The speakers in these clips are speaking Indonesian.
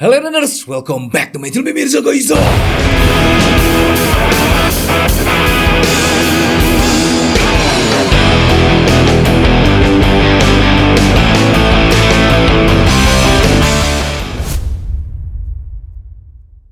Hello Runners, welcome back to my channel pemirsa guys.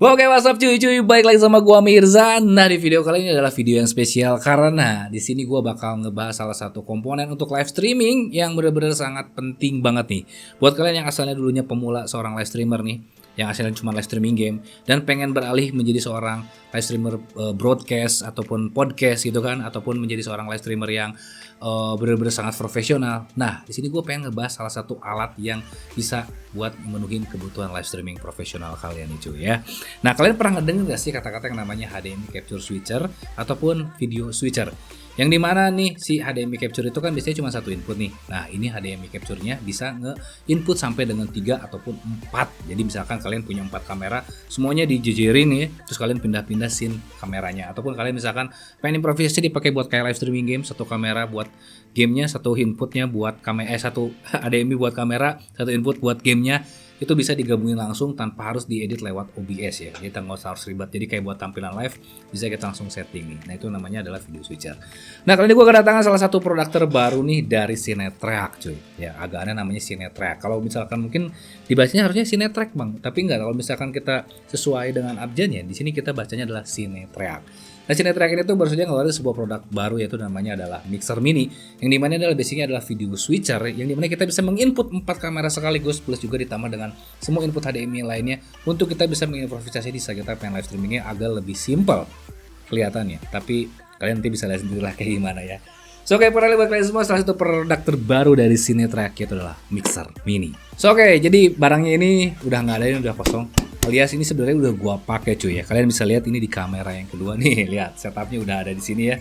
Oke, what's up cuy, baik lagi sama gua Mirza. Nah, di video kali ini adalah video yang spesial karena di sini gua bakal ngebahas salah satu komponen untuk live streaming yang benar-benar sangat penting banget nih. Buat kalian yang asalnya dulunya pemula seorang live streamer nih, yang asalnya cuma live streaming game dan pengen beralih menjadi seorang live streamer broadcast ataupun podcast gitu kan, ataupun menjadi seorang live streamer yang benar-benar sangat profesional. Nah, di sini gue pengen ngebahas salah satu alat yang bisa buat memenuhi kebutuhan live streaming profesional kalian nih cuy ya. Nah, kalian pernah ngedenger gak sih kata-kata yang namanya HDMI capture switcher ataupun video switcher? Yang dimana nih si HDMI capture itu kan biasanya cuma satu input nih. Nah, ini HDMI capture-nya bisa nge-input sampai dengan 3 ataupun 4. Jadi misalkan kalian punya 4 kamera, semuanya dijejerin nih, terus kalian pindah-pindah scene kameranya. Ataupun kalian misalkan pengen improvisasi dipakai buat kayak live streaming game, satu kamera buat gamenya, satu inputnya buat kamera, satu HDMI buat kamera, satu input buat gamenya. Itu bisa digabungin langsung tanpa harus diedit lewat OBS ya. Kita nggak usah harus ribet. Jadi kayak buat tampilan live bisa kita langsung setting nih. Nah, itu namanya adalah video switcher. Nah, kali ini gue kedatangan salah satu produk terbaru nih dari Cinetrack cuy. Ya, agak aneh namanya Cinetrack. Kalau misalkan mungkin dibacanya harusnya Cinetrack bang, tapi enggak. Kalau misalkan kita sesuai dengan abjadnya, di sini kita bacanya adalah Cinetrack. Nah, Cinetrack ini tuh baru saja ngeluarin sebuah produk baru, yaitu namanya adalah Mixer Mini, yang dimana adalah basicnya adalah video switcher, yang dimana kita bisa menginput 4 kamera sekaligus plus juga ditambah dengan semua input HDMI lainnya untuk kita bisa mengimprovisasi di saat kita pengen live streamingnya agak lebih simple kelihatannya. Tapi kalian nanti bisa lihat sendiri lah kayak gimana ya. So, oke, buat kalian semua, salah satu produk terbaru dari Cinetrack itu adalah Mixer Mini. So, oke, jadi barangnya ini udah nggak ada, ini udah kosong. Alias ini sebenarnya udah gua pakai cuy ya. Kalian bisa lihat ini di kamera yang kedua nih. Lihat setupnya udah ada di sini ya.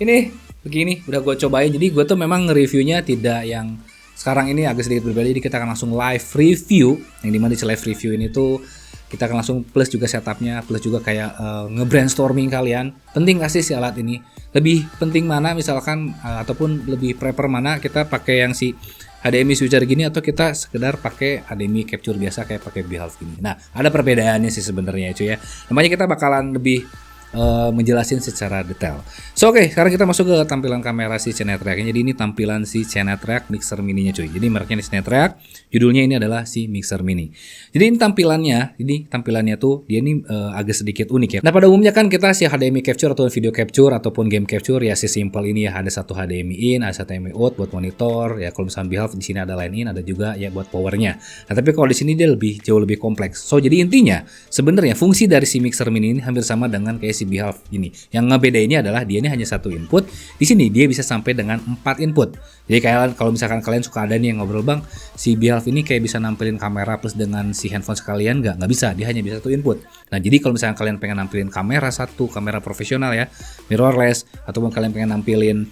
Ini begini udah gua cobain. Jadi gua tuh memang nge-reviewnya tidak yang sekarang ini agak sedikit berbeda. Jadi kita akan langsung live review. Yang dimana di live review ini tuh kita akan langsung plus juga setupnya, plus juga kayak nge-brainstorming kalian. Penting gak sih si alat ini? Lebih penting mana misalkan ataupun lebih prefer mana kita pakai yang si HDMI switcher gini atau kita sekedar pakai HDMI capture biasa kayak pakai Behave gini. Nah, ada perbedaannya sih sebenarnya cuy ya. Namanya kita bakalan lebih menjelasin secara detail. So, oke, sekarang kita masuk ke tampilan kamera si Cinetrack. Jadi ini tampilan si Cinetrack Mixer Mini-nya cuy. Jadi mereknya Cinetrack, judulnya ini adalah si Mixer Mini. Jadi ini tampilannya tuh dia ini agak sedikit unik ya. Nah, pada umumnya kan kita si HDMI capture atau video capture ataupun game capture ya si simple ini ya, ada satu HDMI in, ada satu HDMI out buat monitor ya. Kalau misalnya Behave di sini ada line in, ada juga ya buat powernya. Nah, tapi kalau di sini dia jauh lebih kompleks. So, jadi intinya sebenarnya fungsi dari si Mixer Mini ini hampir sama dengan kayak si Behave ini. Yang ngebedainnya adalah dia ini hanya satu input. Di sini dia bisa sampai dengan 4 input. Jadi kayak kalau misalkan kalian suka ada nih yang ngobrol bang, si Behave ini kayak bisa nampilin kamera plus dengan si handphone sekalian nggak bisa. Dia hanya bisa satu input. Nah, jadi kalau misalkan kalian pengen nampilin kamera kamera profesional ya, mirrorless, ataupun kalian pengen nampilin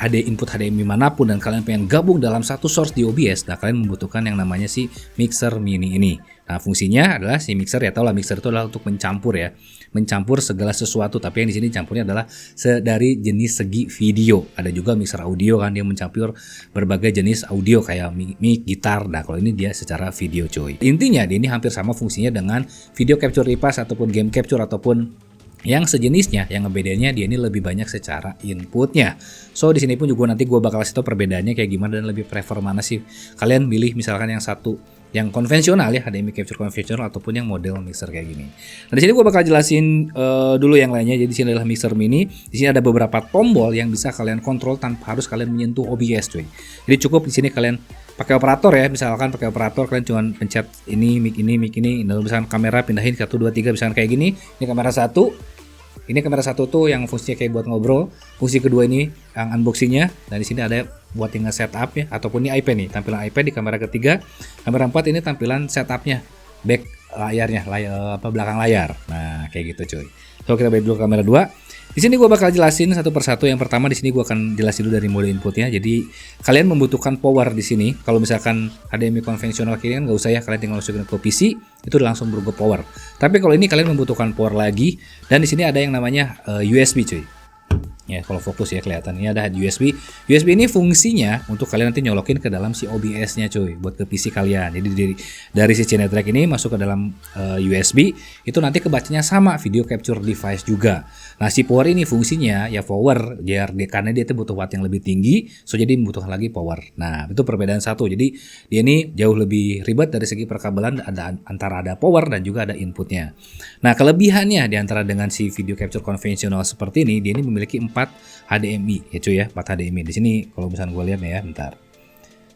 input HDMI manapun dan kalian pengen gabung dalam satu source di OBS, nah kalian membutuhkan yang namanya si Mixer Mini ini. Nah, fungsinya adalah si mixer ya, tau lah mixer itu adalah untuk mencampur ya, mencampur segala sesuatu. Tapi yang di sini campurnya adalah dari jenis segi video. Ada juga mixer audio kan, dia mencampur berbagai jenis audio kayak mic, gitar. Nah, kalau ini dia secara video cuy. Intinya dia ini hampir sama fungsinya dengan video capture repass ataupun game capture ataupun yang sejenisnya. Yang ngebedainnya dia ini lebih banyak secara inputnya. So, di sini pun juga nanti gue bakal kasih tau perbedaannya kayak gimana dan lebih prefer mana sih kalian pilih, misalkan yang satu yang konvensional ya, HDMI capture konvensional ataupun yang model mixer kayak gini. Nah, di sini gue bakal jelasin dulu yang lainnya. Jadi di sini adalah Mixer Mini. Di sini ada beberapa tombol yang bisa kalian kontrol tanpa harus kalian menyentuh OBS cuy. Jadi cukup di sini kalian pakai operator ya, misalkan pakai operator kalian cuma pencet ini, mic ini, lalu misalkan kamera pindahin 1 2 3 misalkan kayak gini. Ini kamera 1. Ini kamera 1 tuh yang fungsinya kayak buat ngobrol. Fungsi kedua ini yang unboxingnya. Dan di sini ada buat tinggal setup ya, ataupun ini iPad nih, tampilan iPad di kamera ketiga. Kamera 4 ini tampilan setupnya, back layarnya, belakang layar. Nah, kayak gitu cuy. So, kita balik dulu ke kamera 2. Di sini gue bakal jelasin satu persatu. Yang pertama di sini gue akan jelasin dulu dari mode inputnya. Jadi kalian membutuhkan power di sini. Kalau misalkan HDMI konvensional kalian nggak usah ya, kalian tinggal masukin ke PC itu langsung berubah power. Tapi kalau ini kalian membutuhkan power lagi, dan di sini ada yang namanya USB cuy. Ya, kalau fokus ya kelihatan ini ada USB. USB ini fungsinya untuk kalian nanti nyolokin ke dalam si OBS-nya cuy, buat ke PC kalian. Jadi dari si Cinetrack ini masuk ke dalam USB, itu nanti kebacanya sama video capture device juga. Nah, si power ini fungsinya ya power, karena dia itu butuh watt yang lebih tinggi, so jadi membutuhkan lagi power. Nah, itu perbedaan satu. Jadi dia ini jauh lebih ribet dari segi perkabelan, antara ada power dan juga ada inputnya. Nah, kelebihannya di antara dengan si video capture konvensional seperti ini, dia ini memiliki 4 HDMI ya cuy ya, 4 HDMI. Di sini kalau misalnya gue lihat nih ya, bentar.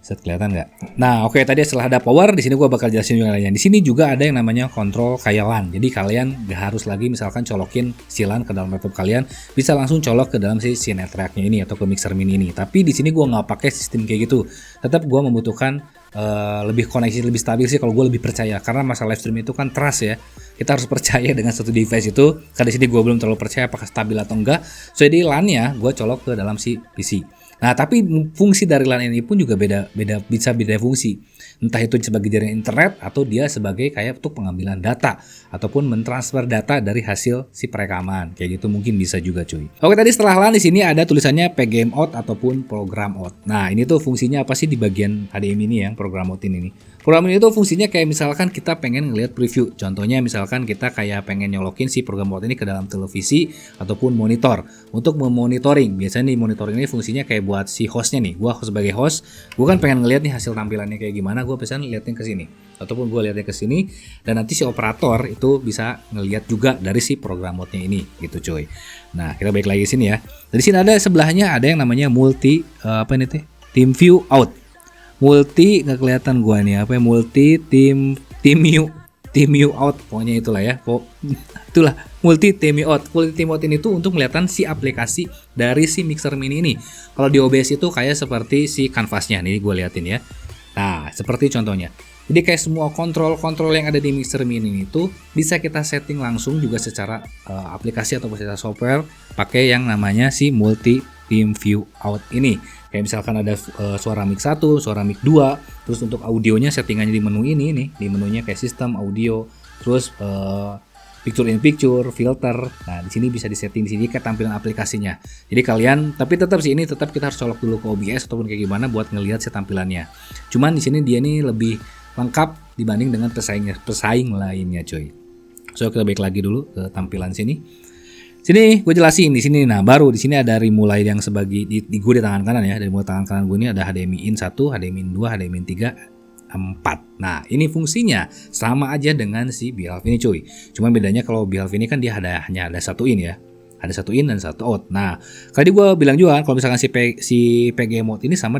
Set, kelihatan nggak? Nah, oke, tadi setelah ada power, di sini gue bakal jelasin juga lainnya. Di sini juga ada yang namanya kontrol kayak LAN. Jadi kalian gak harus lagi misalkan colokin si LAN ke dalam laptop kalian, bisa langsung colok ke dalam si Cinetrack-nya ini atau ke mixer mini ini. Tapi di sini gue nggak pakai sistem kayak gitu. Tetap gue membutuhkan lebih koneksi lebih stabil sih, kalau gue lebih percaya, karena masalah live stream itu kan trust ya, kita harus percaya dengan satu device itu. Karena di sini gue belum terlalu percaya apakah stabil atau enggak, so jadi LAN-nya gue colok ke dalam si PC. Nah, tapi fungsi dari LAN ini pun juga bisa beda fungsi. Entah itu sebagai jaringan internet atau dia sebagai kayak untuk pengambilan data ataupun mentransfer data dari hasil si perekaman. Kayak gitu mungkin bisa juga cuy. Oke, tadi setelah LAN di sini ada tulisannya PGM out ataupun program out. Nah, ini tuh fungsinya apa sih di bagian HDMI ini yang program out ini nih. Program ini tuh fungsinya kayak misalkan kita pengen ngelihat preview. Contohnya misalkan kita kayak pengen nyolokin si program out ini ke dalam televisi ataupun monitor untuk memonitoring. Biasanya nih monitoring ini fungsinya kayak buat si hostnya nih. Gua sebagai host, gua kan pengen ngelihat nih hasil tampilannya kayak gimana. Gua biasanya liatin ke sini ataupun gua liatnya ke sini, dan nanti si operator itu bisa ngelihat juga dari si program out-nya ini gitu cuy. Nah, kita balik lagi sini ya. Di sini ada sebelahnya ada yang namanya multi apa ini teh? Team view out. Multi nggak kelihatan gua nih apa ya, multi team view out, pokoknya itulah ya. Itulah multi team view out. Multi team out ini tuh untuk melihat si aplikasi dari si mixer mini ini. Kalau di OBS itu kayak seperti si kanvasnya nih, gue liatin ya. Nah, seperti contohnya. Jadi kayak semua kontrol yang ada di mixer mini itu bisa kita setting langsung juga secara aplikasi atau secara software pakai yang namanya si multi team view out ini. Kayak misalkan ada suara mic 1, suara mic 2, terus untuk audionya settingannya di menu ini nih, di menunya kayak sistem audio, terus picture in picture, filter. Nah, di sini bisa disetting di sini ke tampilan aplikasinya. Jadi kalian, tapi tetap sih ini tetap kita harus colok dulu ke OBS ataupun kayak gimana buat ngelihat si tampilannya. Cuman di sini dia ini lebih lengkap dibanding dengan pesaing lainnya, coy. So, kita balik lagi dulu ke tampilan sini. Sini gue jelasin di sini. Nah, baru di sini ada mulai yang sebagai di gue di tangan kanan ya. Dari mulai tangan kanan gue ini ada HDMI in 1, HDMI in 2, HDMI in 3, 4. Nah, ini fungsinya sama aja dengan si Beehive ini cuy. Cuma bedanya kalau Beehive ini kan dia hanya ada satu in ya. Ada satu in dan satu out. Nah, tadi gue bilang juga kalau misalkan si PGM out ini sama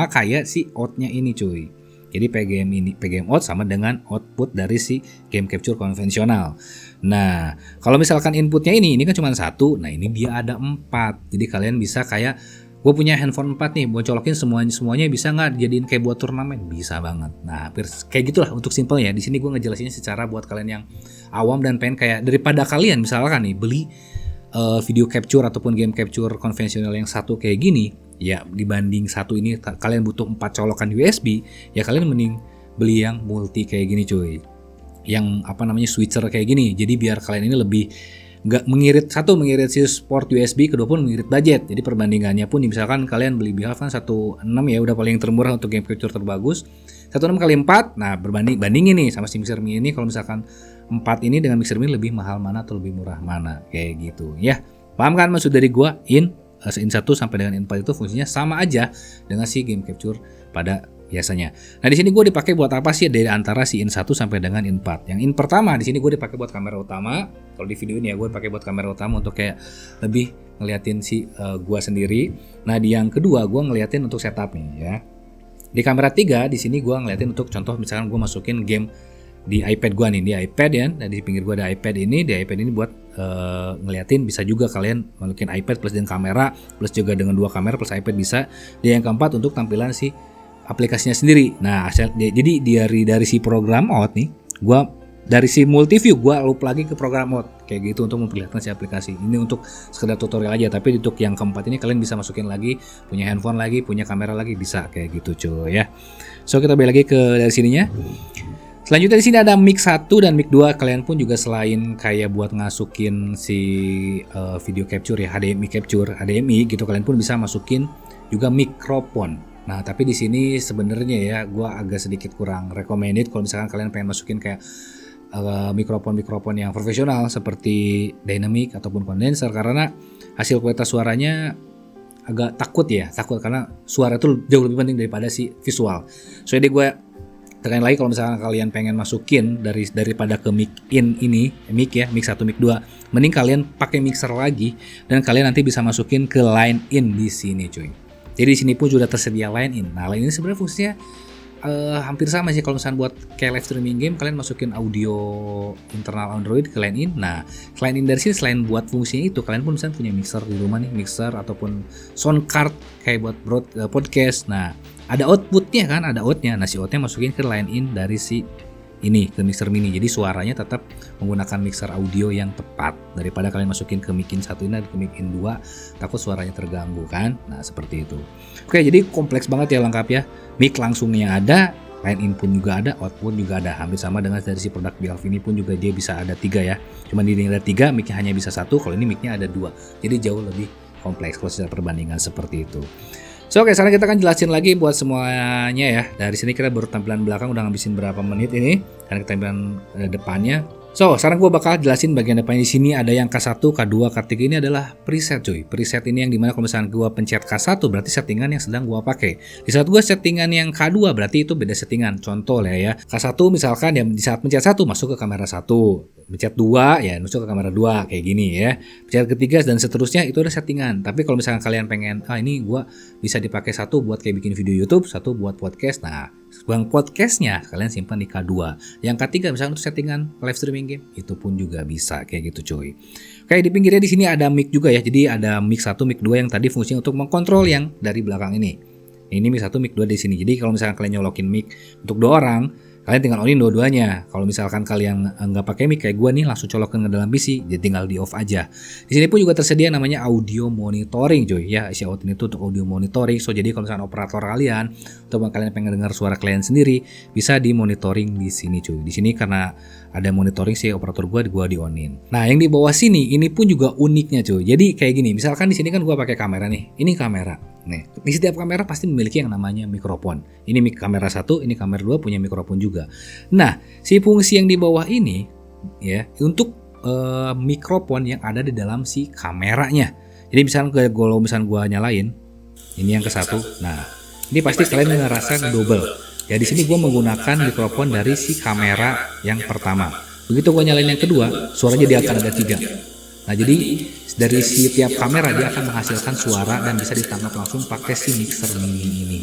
kayak si outnya ini cuy. Jadi PGM out sama dengan output dari si game capture konvensional. Nah, kalau misalkan inputnya ini kan cuma 1, nah ini dia ada 4. Jadi kalian bisa kayak, gue punya handphone 4 nih, mau colokin semuanya bisa nggak dijadiin kayak buat turnamen? Bisa banget. Nah, kayak gitulah untuk simple ya. Di sini gue ngejelasinnya secara buat kalian yang awam dan pengen kayak, daripada kalian misalkan nih beli video capture ataupun game capture konvensional yang satu kayak gini, ya dibanding satu ini kalian butuh 4 colokan USB, ya kalian mending beli yang multi kayak gini cuy, yang switcher kayak gini. Jadi biar kalian ini lebih nggak mengirit si port USB, kedua pun mengirit budget. Jadi perbandingannya pun misalkan kalian beli Beehive kan 16 ya udah paling termurah untuk game capture terbagus, 16 kali 4. Nah, bandingin nih sama si mixer mini ini, kalau misalkan 4 ini dengan mixer mini lebih mahal mana atau lebih murah mana, kayak gitu ya. Paham kan maksud dari gua? In 1 sampai dengan in 4 itu fungsinya sama aja dengan si game capture pada biasanya. Nah, di sini gue dipakai buat apa sih dari antara si in 1 sampai dengan in 4? Yang in pertama di sini gue dipakai buat kamera utama. Kalau di video ini ya gue dipakai buat kamera utama untuk kayak lebih ngeliatin si gue sendiri. Nah, di yang kedua gue ngeliatin untuk setup nih ya. Di kamera 3 di sini gue ngeliatin untuk contoh misalkan gue masukin game di iPad gue nih, di iPad ya. Nah, di pinggir gue ada iPad ini, di iPad ini buat ngeliatin. Bisa juga kalian masukin iPad plus dengan kamera, plus juga dengan 2 kamera plus iPad bisa. Di yang keempat untuk tampilan si aplikasinya sendiri. Nah, jadi dari si program out nih, gua dari si multiview gua loop lagi ke program out kayak gitu untuk memperlihatkan si aplikasi. Ini untuk sekedar tutorial aja, tapi untuk yang keempat ini kalian bisa masukin lagi punya handphone lagi, punya kamera lagi, bisa kayak gitu cuy ya. So, kita balik lagi ke dari sininya. Selanjutnya di sini ada mic 1 dan mic 2. Kalian pun juga selain kayak buat ngasukin si video capture ya, HDMI capture, HDMI gitu, kalian pun bisa masukin juga mikrofon. Nah, tapi di sini sebenarnya ya gua agak sedikit kurang recommended kalau misalkan kalian pengen masukin kayak mikrofon yang profesional seperti dynamic ataupun kondenser, karena hasil kualitas suaranya agak takut karena suara itu jauh lebih penting daripada si visual. So jadi gue tekan lagi, kalau misalkan kalian pengen masukin daripada ke mic in ini, mic 1, mic 2, mending kalian pakai mixer lagi dan kalian nanti bisa masukin ke line in di sini cuy. Jadi di sini pun sudah tersedia line in. Nah, line in sebenarnya fungsinya hampir sama sih. Kalau misalkan buat kayak live streaming game, kalian masukin audio internal Android ke line in. Nah, selain in dari sini, selain buat fungsinya itu, kalian pun misalkan punya mixer di rumah nih, mixer ataupun sound card kayak buat podcast. Nah, ada outputnya kan, ada outnya. Nah, si outnya masukin ke line in dari si ini ke mixer mini. Jadi suaranya tetap menggunakan mixer audio yang tepat daripada kalian masukin ke mic in 1 ini dan ke mic in 2, takut suaranya terganggu kan. Nah, seperti itu. Oke, jadi kompleks banget ya, lengkap ya. Mic langsungnya ada, line in pun juga ada, output juga ada. Hampir sama dengan dari si produk BLV ini pun juga dia bisa ada 3 ya. Cuman di ini ada 3, mic-nya hanya bisa 1, kalau ini mic-nya ada 2. Jadi jauh lebih kompleks kalau secara perbandingan seperti itu. So, oke, sekarang kita akan jelasin lagi buat semuanya ya. Dari sini kita baru tampilan belakang udah ngabisin berapa menit ini, dan tampilan depannya. So, sekarang gue bakal jelasin bagian depannya. Di sini ada yang K1, K2, K3, ini adalah preset cuy. Preset ini yang dimana kalau misalnya gue pencet K1 berarti settingan yang sedang gue pakai. Di saat gue settingan yang K2 berarti itu beda settingan. Contoh lah ya, K1 misalkan ya di saat pencet 1 masuk ke kamera 1. Pencet 2 ya masuk ke kamera 2 kayak gini ya. Pencet ketiga dan seterusnya itu ada settingan. Tapi kalau misalkan kalian pengen ini gue bisa dipakai 1 buat kayak bikin video YouTube, 1 buat podcast. Nah, bang podcastnya kalian simpan di K2. Yang ketiga misalkan untuk settingan live streaming game itu pun juga bisa kayak gitu cuy. Oke, di pinggirnya di sini ada mic juga ya. Jadi ada mic 1, mic 2 yang tadi fungsinya untuk mengkontrol yang dari belakang ini. Ini mic 1, mic 2 di sini. Jadi kalau misalkan kalian nyolokin mic untuk 2 orang, kalian tinggal on-in dua-duanya. Kalau misalkan kalian nggak pakai mic kayak gue nih, langsung colokin ke dalam PC, jadi tinggal di off aja. Di sini pun juga tersedia namanya audio monitoring cuy ya. Isi out ini tuh untuk audio monitoring. So jadi kalau misalkan operator kalian atau kalian pengen dengar suara kalian sendiri, bisa di monitoring di sini cuy. Di sini karena ada monitoring si operator gue di on-in. Nah, yang di bawah sini ini pun juga uniknya cuy. Jadi kayak gini, misalkan di sini kan gue pakai kamera nih. Ini kamera. Nih, di setiap kamera pasti memiliki yang namanya mikrofon. Ini mic kamera 1, ini kamera 2 punya mikrofon juga. Nah, si fungsi yang di bawah ini ya untuk mikrofon yang ada di dalam si kameranya. Jadi misalnya kalau gua nyalain ini yang ke 1. Nah, ini pasti kalian ngerasa double. Ya di sini gua menggunakan mikrofon dari si kamera yang pertama. Begitu gua nyalain yang kedua, suaranya dia akan ada 3. Nah, jadi dari setiap kamera dia akan menghasilkan suara dan bisa ditangkap langsung pakai si mixer mini ini.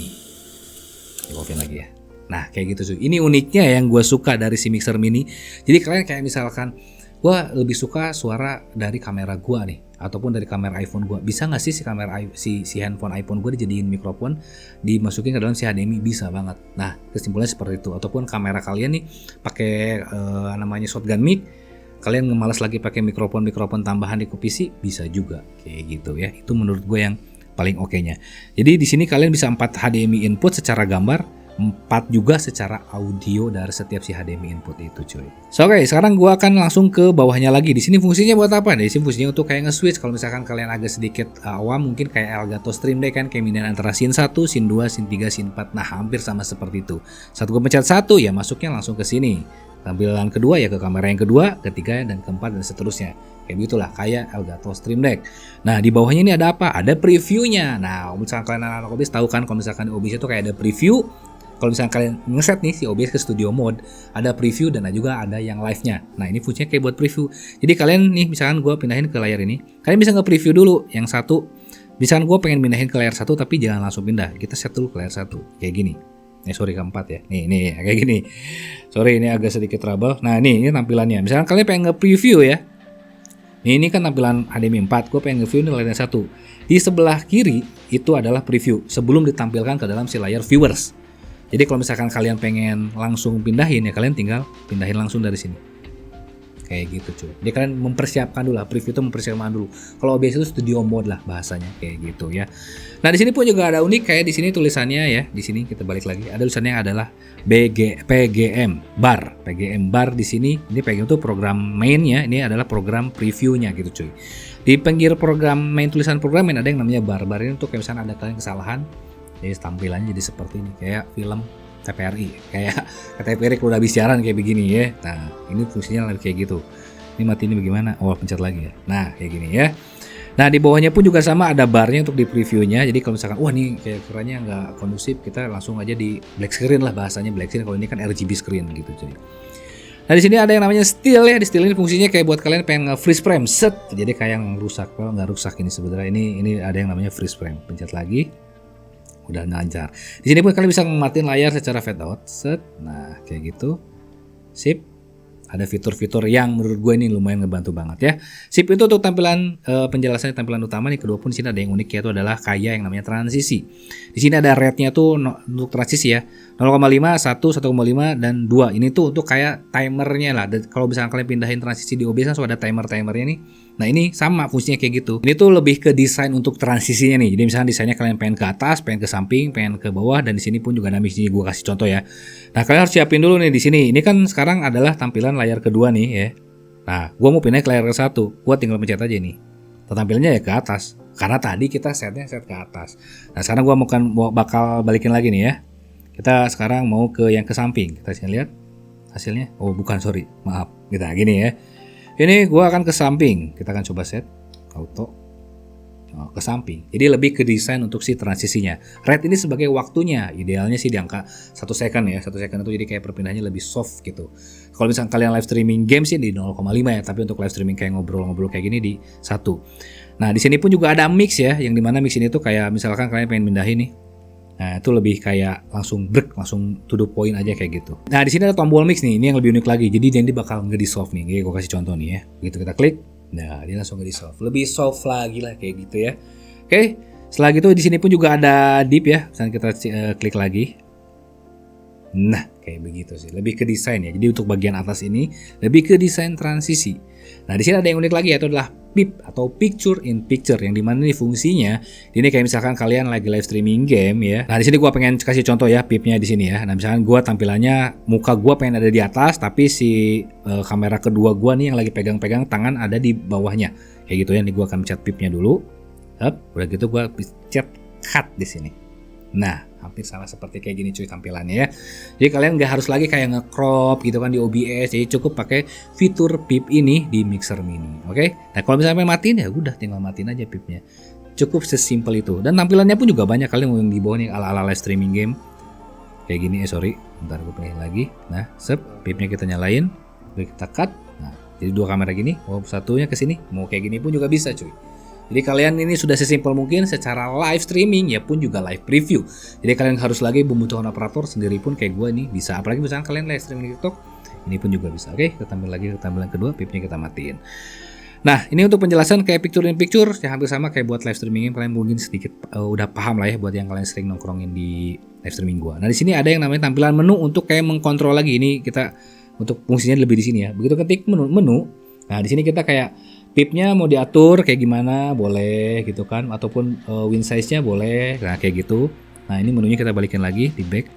Open lagi ya. Nah, kayak gitu cuy. Ini uniknya yang gue suka dari si mixer mini. Jadi kalian kayak misalkan gue lebih suka suara dari kamera gue nih, ataupun dari kamera iPhone gue. Bisa nggak sih si handphone iPhone gue dijadiin mikrofon, dimasukin ke dalam si HDMI? Bisa banget. Nah, kesimpulannya seperti itu. Ataupun kamera kalian nih pakai namanya shotgun mic, kalian ngemalas lagi pakai mikrofon tambahan di PC, bisa juga kayak gitu ya. Itu menurut gue yang paling oke-nya. Jadi di sini kalian bisa 4 HDMI input secara gambar, 4 juga secara audio dari setiap si HDMI input itu cuy. So oke, sekarang gue akan langsung ke bawahnya lagi. Di sini fungsinya buat apa? Di sini fungsinya untuk kayak nge-switch. Kalau misalkan kalian agak sedikit awam, mungkin kayak Elgato Stream Deck kan, kayak mindahin antara scene 1, scene 2, scene 3, scene 4. Nah, hampir sama seperti itu. Saat gue pencet 1 ya masuknya langsung ke sini. Tampilan kedua ya ke kamera yang kedua, ketiga dan keempat dan seterusnya. Kayak begitulah kayak Elgato Stream Deck. Nah, di bawahnya ini ada apa? Ada previewnya. Nah, misalkan kalian anak-anak OBS tahu kan, kalau misalkan di OBS itu kayak ada preview. Kalau misalkan kalian ngeset nih si OBS ke studio mode, ada preview dan juga ada yang live-nya. Nah, ini fungsinya kayak buat preview. Jadi kalian nih misalkan gue pindahin ke layar ini, kalian bisa nge-preview dulu yang satu. Misalkan gue pengen pindahin ke layar 1 tapi jangan langsung pindah. Kita set dulu ke layar 1 kayak gini. Sorry keempat ya. Nih kayak gini. Sorry ini agak sedikit trouble. Nah, ini tampilannya. Misalkan kalian pengen nge-preview ya. Ini kan tampilan HDMI 4. Gue pengen nge-view ini layar 1. Di sebelah kiri itu adalah preview sebelum ditampilkan ke dalam si layar viewers. Jadi kalau misalkan kalian pengen langsung pindahin ya, kalian tinggal pindahin langsung dari sini. Kayak gitu cuy. Jadi kalian mempersiapkan dulu lah, preview itu mempersiapkan dulu. Kalau OBS itu studio mode lah bahasanya kayak gitu ya. Nah, di sini pun juga ada unik kayak di sini tulisannya ya. Di sini kita balik lagi. Ada tulisannya adalah PGM bar. PGM bar di sini. Ini PGM itu program mainnya, ini adalah program previewnya gitu cuy. Di pinggir program main, tulisan program main ada yang namanya bar. Bar ini untuk kayak misalnya ada kalian kesalahan, jadi tampilannya jadi seperti ini kayak film TVRI, kayak TVRI kalau udah habis siaran kayak begini ya. Nah, ini fungsinya lebih kayak gitu. Ini mati ini bagaimana? Oh, pencet lagi ya. Nah, kayak gini ya. Nah, di bawahnya pun juga sama ada barnya untuk di previewnya. Jadi kalau misalkan wah nih kayak kerannya nggak kondusif, kita langsung aja di black screen lah bahasanya, black screen. Kalau ini kan RGB screen gitu jadi. Nah, di sini ada yang namanya still ya. Di still ini fungsinya kayak buat kalian pengen nge-freeze frame set. Jadi kayak yang rusak. Kalau nggak rusak ini sebenarnya ini ada yang namanya freeze frame. Pencet lagi. Udah lancar. Di sini pun kalian bisa ngematiin layar secara fade out. Set. Nah, kayak gitu. Sip. Ada fitur-fitur yang menurut gue ini lumayan ngebantu banget ya. Sip, itu untuk tampilan penjelasan tampilan utama nih. Kedua pun di sini ada yang unik yaitu adalah kayak yang namanya transisi. Di sini ada rate-nya tuh untuk transisi ya. 0,5, 1, 1,5 dan 2. Ini tuh untuk kayak timernya lah. Dan kalau misalnya kalian pindahin transisi di OBS langsung ada timernya nih. Nah, ini sama fungsinya kayak gitu. Ini tuh lebih ke desain untuk transisinya nih. Jadi misalnya desainnya kalian pengen ke atas, pengen ke samping, pengen ke bawah, dan di sini pun juga ada misi. Gue kasih contoh ya. Nah, kalian harus siapin dulu nih di sini. Ini kan sekarang adalah tampilan layar kedua nih ya. Nah, gue mau pindah ke layar ke satu. Gue tinggal pencet aja nih. Tampilannya ya ke atas. Karena tadi kita set ke atas. Nah, sekarang gue bakal balikin lagi nih ya. Kita sekarang mau ke yang ke samping. Kita lihat hasilnya. Oh, bukan, sorry. Maaf. Kita gini ya. Ini gua akan ke samping. Kita akan coba set auto ke samping. Jadi lebih ke desain untuk si transisinya. Rate ini sebagai waktunya. Idealnya sih di angka 1 second ya. 1 second itu jadi kayak perpindahannya lebih soft gitu. Kalau misalnya kalian live streaming game sih di 0,5 ya. Tapi untuk live streaming kayak ngobrol-ngobrol kayak gini di 1. Nah, di sini pun juga ada mix ya. Yang dimana mix ini tuh kayak misalkan kalian pengen pindahin nih. Nah, itu lebih kayak langsung langsung to the point aja kayak gitu. Nah, di sini ada tombol mix nih, ini yang lebih unik lagi. Jadi dia bakal nge-dissolve nih. Gue kasih contoh nih ya. Begitu kita klik, nah dia langsung nge-dissolve. Lebih soft lagi lah kayak gitu ya. Oke, setelah gitu di sini pun juga ada dip ya. Misalnya kita klik lagi. Nah, kayak begitu sih. Lebih ke desain ya. Jadi untuk bagian atas ini lebih ke desain transisi. Nah, di sini ada yang unik lagi yaitu adalah PIP atau picture in picture yang dimana nih fungsinya ini kayak misalkan kalian lagi live streaming game ya. Nah, di sini gua pengen kasih contoh ya PIP-nya di sini ya. Nah, misalkan gua tampilannya muka gua pengen ada di atas tapi si kamera kedua gua nih yang lagi pegang-pegang tangan ada di bawahnya. Kayak gitu ya. Nih gua akan pencet PIP-nya dulu. Udah gitu gua pencet cut di sini. Nah, hampir sama seperti kayak gini cuy tampilannya ya. Jadi kalian nggak harus lagi kayak nge-crop gitu kan di OBS. Jadi cukup pakai fitur PIP ini di Mixer Mini. Oke? Nah, kalau misalnya matiin ya udah tinggal matiin aja PIP-nya. Cukup sesimpel itu. Dan tampilannya pun juga banyak kalian mau yang di bawah nih ala-ala live streaming game. Kayak gini sorry. Bentar gue pindahin lagi. Nah, PIP-nya kita nyalain. Kita cut. Nah, jadi dua kamera gini. Mau satunya ke sini. Mau kayak gini pun juga bisa cuy. Jadi kalian ini sudah sesimpel mungkin secara live streaming ya pun juga live preview. Jadi kalian harus lagi membutuhkan operator sendiri pun kayak gue nih bisa. Apalagi misalnya kalian live streaming di TikTok, ini pun juga bisa. Oke, kita tampil lagi ke tampilan kedua, PIP-nya kita matiin. Nah, ini untuk penjelasan kayak picture in picture ya hampir sama kayak buat live streaming. Kalian mungkin sedikit udah paham lah ya buat yang kalian sering nongkrongin di live streaming gue. Nah, di sini ada yang namanya tampilan menu untuk kayak mengkontrol lagi. Ini kita untuk fungsinya lebih di sini ya. Begitu ketik menu. Nah, di sini kita kayak PIP-nya mau diatur kayak gimana boleh gitu kan, ataupun win size-nya boleh. Nah, kayak gitu. Nah, ini menunya kita balikin lagi di back,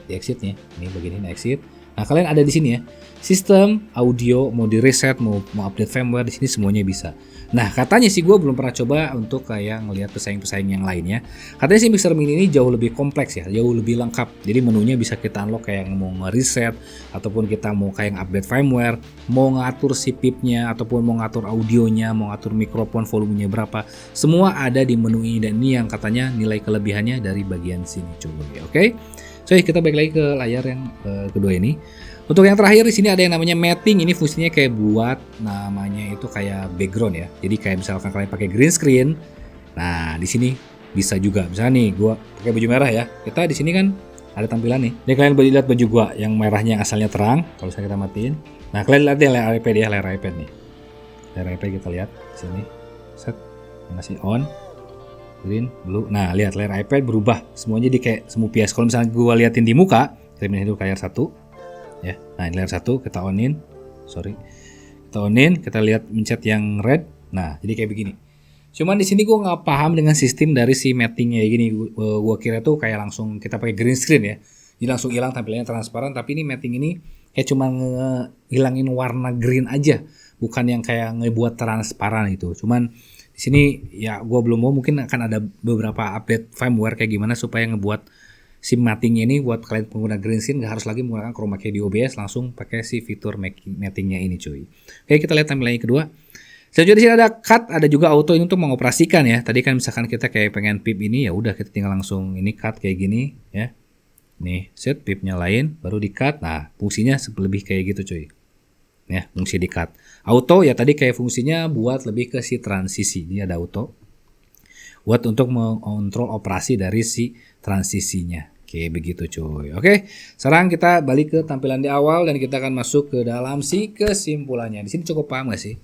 di exit-nya. Ini bagian ini exit. Nah, kalian ada di sini ya. Sistem, audio, mau di reset, mau update firmware, di sini semuanya bisa. Nah, katanya sih gue belum pernah coba untuk kayak ngelihat pesaing-pesaing yang lainnya. Katanya sih Mixer Mini ini jauh lebih kompleks ya, jauh lebih lengkap. Jadi menunya bisa kita unlock kayak mau nge-reset, ataupun kita mau kayak update firmware, mau ngatur si PIP-nya, ataupun mau ngatur audionya, mau ngatur mikrofon volumenya berapa. Semua ada di menu ini dan ini yang katanya nilai kelebihannya dari bagian sini cuy. Oke? So, kita balik lagi ke layar yang kedua ini. Untuk yang terakhir di sini ada yang namanya matting. Ini fungsinya kayak buat namanya itu kayak background ya. Jadi kayak misalkan kalian pakai green screen. Nah, di sini bisa juga. Misalnya nih gua pakai baju merah ya. Kita di sini kan ada tampilan nih. Jadi kalian lihat baju gua yang merahnya yang asalnya terang. Kalau misalnya kita matiin. Nah, kalian lihat deh layar iPad ya, layar iPad nih. Layar iPad kita lihat di sini. Set. Masih on. Green, blue. Nah, lihat layar iPad berubah. Semuanya jadi kayak semu pias. Kalau misalnya gua liatin di muka, kita pindahin dulu ke layar 1. Ya. Nah, ini layar 1 kita onin. Sorry. Kita onin, kita lihat mencet yang red. Nah, jadi kayak begini. Cuman di sini gue nggak paham dengan sistem dari si mappingnya gini. Gue kira tuh kayak langsung kita pakai green screen ya. Jadi langsung hilang tampilannya transparan. Tapi ini mapping ini kayak cuma ngilangin warna green aja, bukan yang kayak ngebuat transparan gitu. Cuman di sini ya gue belum mau, mungkin akan ada beberapa update firmware kayak gimana supaya ngebuat si mappingnya ini buat kalian pengguna green screen nggak harus lagi menggunakan chroma key di OBS, langsung pakai si fitur mappingnya ini cuy. Oke, kita lihat tampilan yang kedua. Selanjutnya di sini ada cut, ada juga auto ini untuk mengoperasikan ya. Tadi kan misalkan kita kayak pengen pip ini, ya udah kita tinggal langsung ini cut kayak gini ya. Nih, set pipnya lain, baru di cut. Nah, fungsinya lebih kayak gitu cuy. Ya, fungsi di cut. Auto ya tadi kayak fungsinya buat lebih ke si transisi. Dia ada auto. Buat untuk mengontrol operasi dari si transisinya. Oke, begitu cuy. Oke, sekarang kita balik ke tampilan di awal dan kita akan masuk ke dalam si kesimpulannya. Di sini cukup paham gak sih?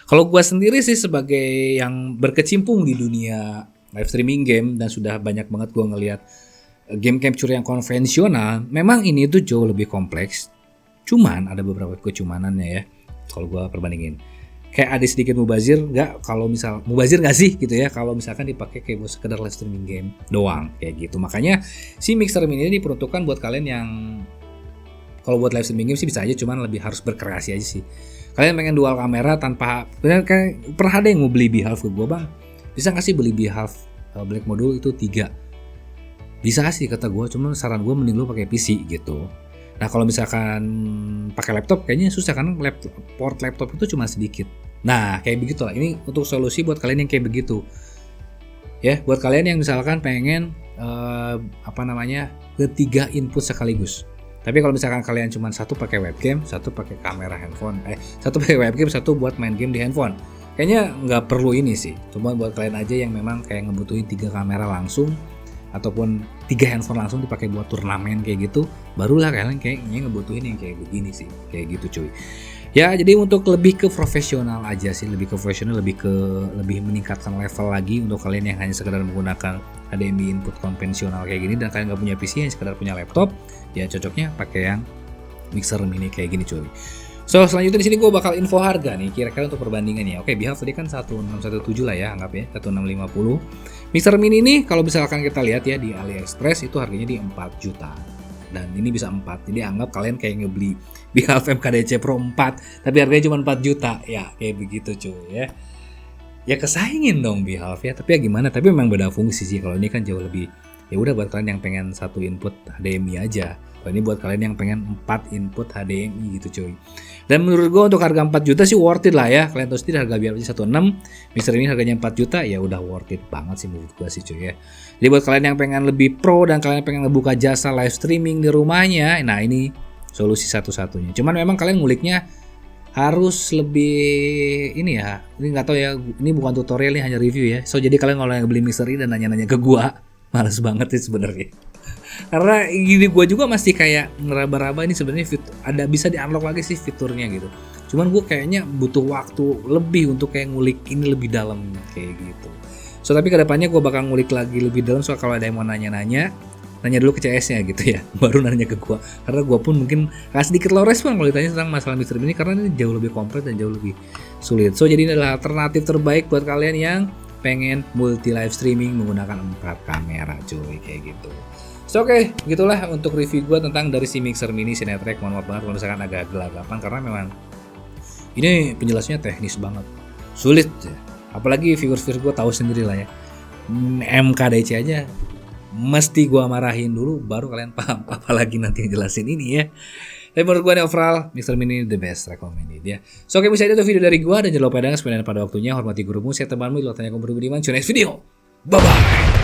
Kalau gue sendiri sih sebagai yang berkecimpung di dunia live streaming game dan sudah banyak banget gue ngelihat game capture yang konvensional, memang ini tuh jauh lebih kompleks. Cuman ada beberapa kecumanannya ya. Kalau gue perbandingin, kayak ada sedikit mubazir nggak? Kalau misal mubazir nggak sih gitu ya? Kalau misalkan dipakai kayak buat sekedar live streaming game doang kayak gitu. Makanya si Mixer Mini ini diperuntukkan buat kalian yang kalau buat live streaming game sih bisa aja, cuman lebih harus berkreasi aja sih. Kalian pengen dual kamera tanpa benar kayak pernah ada yang mau beli Behalf ke gue, bang, bisa nggak sih beli Behalf Black Module itu 3? Bisa sih kata gue, cuman saran gue mending lu pakai PC gitu. Nah kalau misalkan pakai laptop kayaknya susah karena port laptop itu cuma sedikit. Nah kayak begitu lah, ini untuk solusi buat kalian yang kayak begitu. Ya, buat kalian yang misalkan pengen ketiga input sekaligus. Tapi kalau misalkan kalian cuma satu pakai webcam, satu pakai kamera handphone, satu pakai webcam, satu buat main game di handphone, kayaknya nggak perlu ini sih. Cuma buat kalian aja yang memang kayak ngebutuhin 3 kamera langsung ataupun 3 handphone langsung dipakai buat turnamen kayak gitu, barulah kalian kayaknya ngebutuhin yang kayak begini sih, kayak gitu cuy. Ya jadi untuk lebih ke profesional aja sih, lebih meningkatkan level lagi untuk kalian yang hanya sekedar menggunakan HDMI input konvensional kayak gini dan kalian nggak punya PC, yang sekedar punya laptop, ya cocoknya pakai yang Mixer Mini kayak gini cuy. So selanjutnya di sini gue bakal info harga nih kira-kira untuk perbandingannya. Oke, Behalf tadi kan 1617 lah ya, anggap ya 1650. Mixer Mini ini kalau misalkan kita lihat ya di AliExpress itu harganya di 4 juta. Dan ini bisa 4, jadi anggap kalian kayak ngebeli Behalf MKDC Pro 4 tapi harganya cuma 4 juta ya, kayak begitu cuy ya. Ya kesaingin dong Behalf ya, tapi ya gimana, tapi memang beda fungsi sih. Kalau ini kan jauh lebih, ya udah buat kalian yang pengen satu input HDMI aja. Kalau ini buat kalian yang pengen 4 input HDMI gitu cuy. Dan menurut gue untuk harga 4 juta sih worth it lah ya. Kalian tahu sendiri harga Behalf 16, Mixer ini harganya 4 juta, ya udah worth it banget sih menurut gue sih cuy ya. Jadi buat kalian yang pengen lebih pro dan kalian pengen ngebuka jasa live streaming di rumahnya, nah ini solusi satu-satunya. Cuman memang kalian nguliknya harus lebih ini ya. Ini nggak tahu ya, ini bukan tutorial, ini hanya review ya. So jadi kalian kalau yang beli Mixer ini dan nanya-nanya ke gua, males banget sih sebenarnya. Karena gini gua juga masih kayak ngeraba-raba ini sebenarnya ada bisa di-unlock lagi sih fiturnya gitu. Cuman gua kayaknya butuh waktu lebih untuk kayak ngulik ini lebih dalam kayak gitu. So tapi kedepannya gue bakal ngulik lagi lebih dalam, soal kalau ada yang mau nanya dulu ke CS-nya gitu ya, baru nanya ke gue. Karena gue pun mungkin sedikit low respon kalau ditanya tentang masalah Mixer ini, karena ini jauh lebih kompleks dan jauh lebih sulit. So jadi ini adalah alternatif terbaik buat kalian yang pengen multi live streaming menggunakan 4 kamera cuy, kayak gitu. So oke, gitulah untuk review gue tentang dari si Mixer Mini Cinetrack. Mohon maaf banget kalau misalkan agak gelagapan karena memang ini penjelasannya teknis banget, sulit ya. Apalagi figur-figur gue tahu sendiri lah ya, MKDC aja mesti gue marahin dulu baru kalian paham, apalagi nanti ngejelasin ini ya. Tapi menurut gue nih overall Mixer Mini the best recommended ya. So oke, misalnya itu video dari gue, dan jangan lupa dengan sepeda pada waktunya, hormati gurumu, saya temanmu, lo tanya kamu berbudiman, see you next video, bye bye.